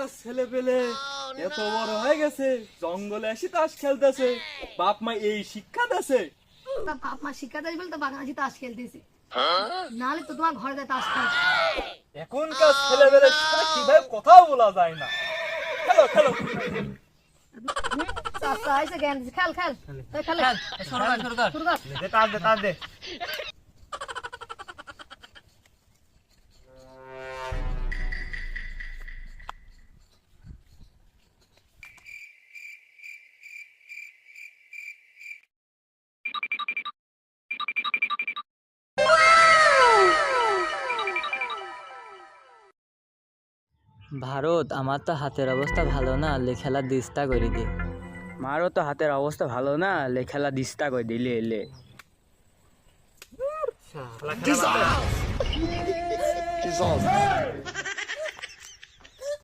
এখনকার ছেলে পেলে এত বড় হয়ে গেছে, জঙ্গলে এসে তাস খেলতেছে, বাপ মা এই শিক্ষা দেছে। তা বাপ মা শিক্ষা দেয় বলে তো বাগানে তাস খেলতেছি, নাহলে তো তোমার ঘরে তাস খেল। এখনকার ছেলে পেলে সাথে কিভাবে কথাও বলা যায় না। খেলো খেলো। চাচা এসে জ্ঞান দিছে, খেল খেল এই খেল শুরু কর। দে তাস দে তাস দে। ভারত, আমার তো হাতের অবস্থা ভালো না, লেখালা দিস্তা করে দে। মারও তো হাতের অবস্থা ভালো না, লেখালা দিস্তা কই দিলে এলে। শালা খেলা বাদ দে।